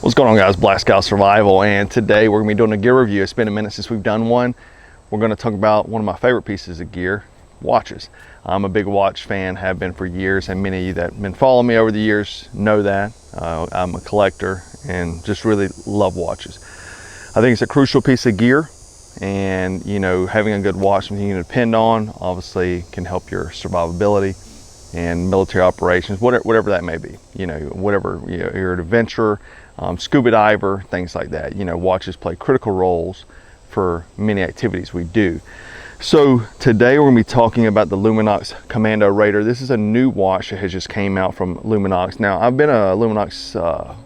What's going on, guys? Black Scout Survival, and today we're gonna be doing a gear review. It's been a minute since we've done one. We're gonna talk about one of my favorite pieces of gear, watches. I'm a big watch fan, have been for years, and many of you that have been following me over the years know that. I'm a collector and just really love watches. I think it's a crucial piece of gear, and you know, having a good watch, something you can depend on, obviously can help your survivability and military operations, whatever that may be. You know, whatever, you know, you're an adventurer, scuba diver, things like that. You know, watches play critical roles for many activities we do. So today we're going to be talking about the Luminox Commando Raider. This is a new watch that has just came out from Luminox. Now, I've been a Luminox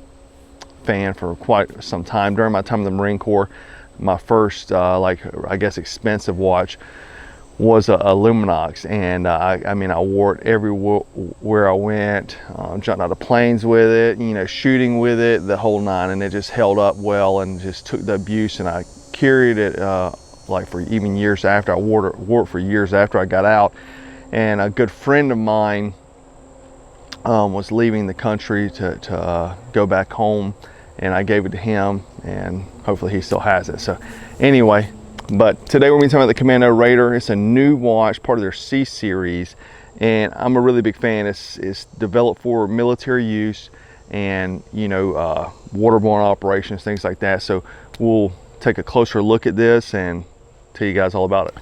fan for quite some time. During my time in the Marine Corps, my first, like, I guess, expensive watch was a Luminox, and I mean, I wore it everywhere I went, jumped out of planes with it, you know, shooting with it, the whole nine, and it just held up well and just took the abuse, and I carried it like for even years after. I wore it for years after I got out. And a good friend of mine was leaving the country to go back home, and I gave it to him, and hopefully he still has it. So anyway, but today we're going to be talking about the Commando Raider. It's a new watch, part of their C series, and I'm a really big fan. It's developed for military use and, you know, waterborne operations, things like that. So we'll take a closer look at this and tell you guys all about it.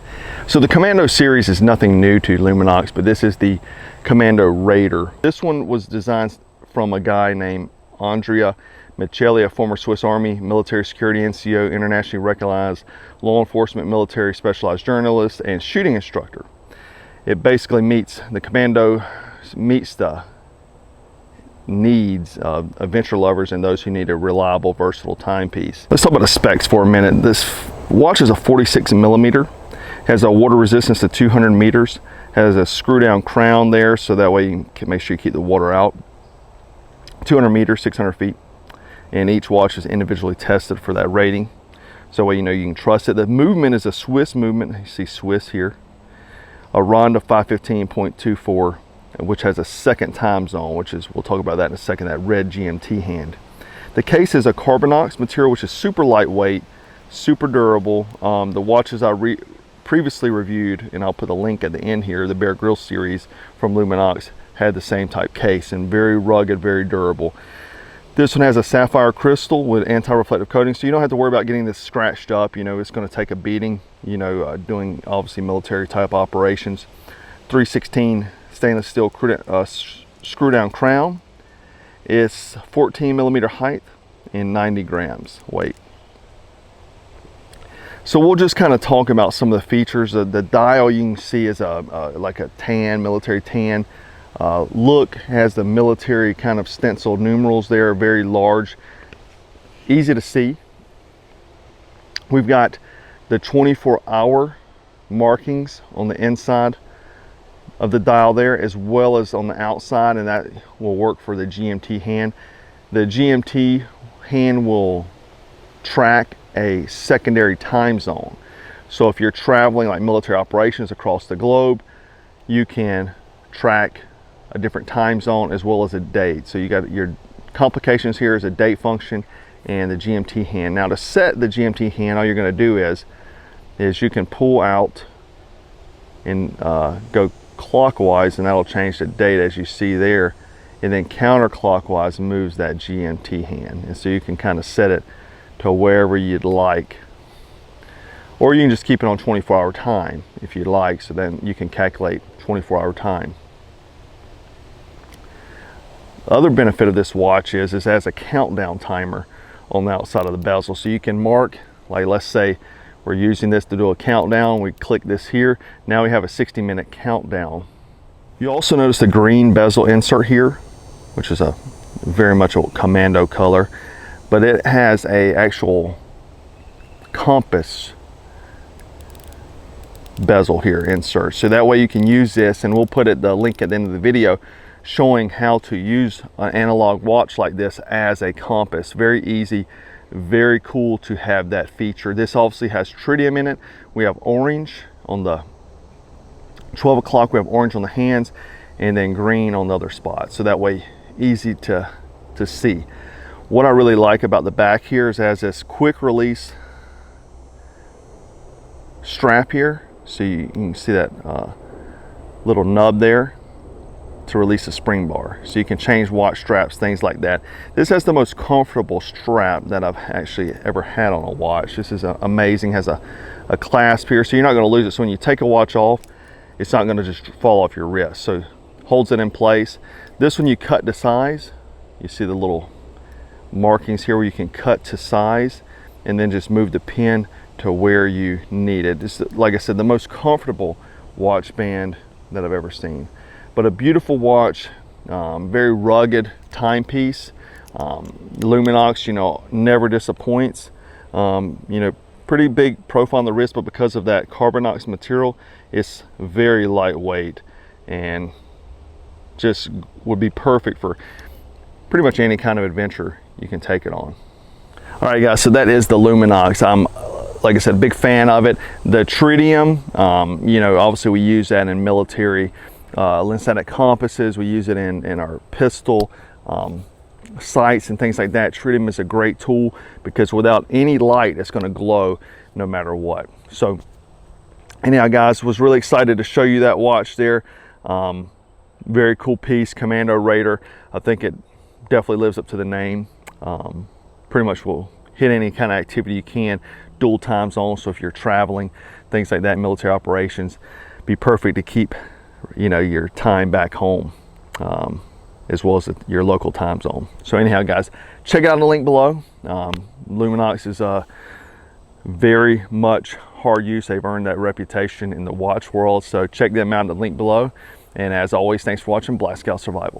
So the Commando series is nothing new to Luminox, but this is the Commando Raider. This one was designed from a guy named Andrea Michelli, a former Swiss Army military security NCO, internationally recognized law enforcement military specialized journalist and shooting instructor. It basically meets the needs of adventure lovers and those who need a reliable, versatile timepiece. Let's talk about the specs for a minute. This watch is a 46 millimeter, has a water resistance to 200 meters, has a screw down crown there, so that way you can make sure you keep the water out. 200 meters, 600 feet. And each watch is individually tested for that rating, so that way you know you can trust it. The movement is a Swiss movement. You see Swiss here. A Ronda 515.24, which has a second time zone, which is, we'll talk about that in a second, that red GMT hand. The case is a Carbonox material, which is super lightweight, super durable. The watches I previously reviewed, and I'll put a link at the end here, the Bear Grylls series from Luminox, had the same type case, and very rugged, very durable. This one has a sapphire crystal with anti-reflective coating, so you don't have to worry about getting this scratched up. You know, it's going to take a beating, you know, doing obviously military type operations. 316 stainless steel screw down crown. It's 14 millimeter height and 90 grams weight. So we'll just kind of talk about some of the features. The dial you can see is like a tan, military tan. Look, has the military kind of stenciled numerals there, very large, easy to see. We've got the 24-hour markings on the inside of the dial there, as well as on the outside, and that will work for the GMT hand. The GMT hand will track a secondary time zone. So if you're traveling like military operations across the globe, you can track a different time zone as well as a date. So you got your complications here is a date function and the GMT hand. Now to set the GMT hand, all you're going to do is you can pull out and go clockwise, and that'll change the date as you see there, and then counterclockwise moves that GMT hand, and so you can kind of set it to wherever you'd like, or you can just keep it on 24-hour time if you'd like, so then you can calculate 24-hour time. The other benefit of this watch is it has a countdown timer on the outside of the bezel, so you can mark, like let's say we're using this to do a countdown, we click this here, now we have a 60-minute countdown. You also notice the green bezel insert here, which is a very much a commando color, but it has a actual compass bezel here insert, so that way you can use this, and we'll put the link at the end of the video showing how to use an analog watch like this as a compass. Very easy, very cool to have that feature. This obviously has tritium in it. We have orange on the 12 o'clock, we have orange on the hands, and then green on the other spots, so that way easy to see. What I really like about the back here is it has this quick release strap here. So you can see that little nub there to release the spring bar. So you can change watch straps, things like that. This has the most comfortable strap that I've actually ever had on a watch. This is amazing. Has a clasp here, so you're not going to lose it. So when you take a watch off, it's not going to just fall off your wrist. So holds it in place. This one you cut to size. You see the little markings here where you can cut to size and then just move the pin to where you need it. This is, like I said, the most comfortable watch band that I've ever seen. But a beautiful watch, very rugged timepiece. Luminox, you know, never disappoints. You know, pretty big profile on the wrist, but because of that Carbonox material, it's very lightweight and just would be perfect for pretty much any kind of adventure you can take it on. All right, guys, so that is the Luminox. I'm, like I said, a big fan of it. The tritium, you know, obviously we use that in military lens-sighted compasses. We use it in our pistol sights and things like that. Tritium is a great tool because without any light, it's going to glow no matter what. So anyhow, guys, was really excited to show you that watch there. Very cool piece, Commando Raider. I think it definitely lives up to the name. Pretty much will hit any kind of activity you can, dual time zones. So if you're traveling, things like that, military operations, be perfect to keep, you know, your time back home, as well as your local time zone. So anyhow, guys, check out the link below. Luminox is very much hard use. They've earned that reputation in the watch world. So check them out in the link below. And as always, thanks for watching Black Scout Survival.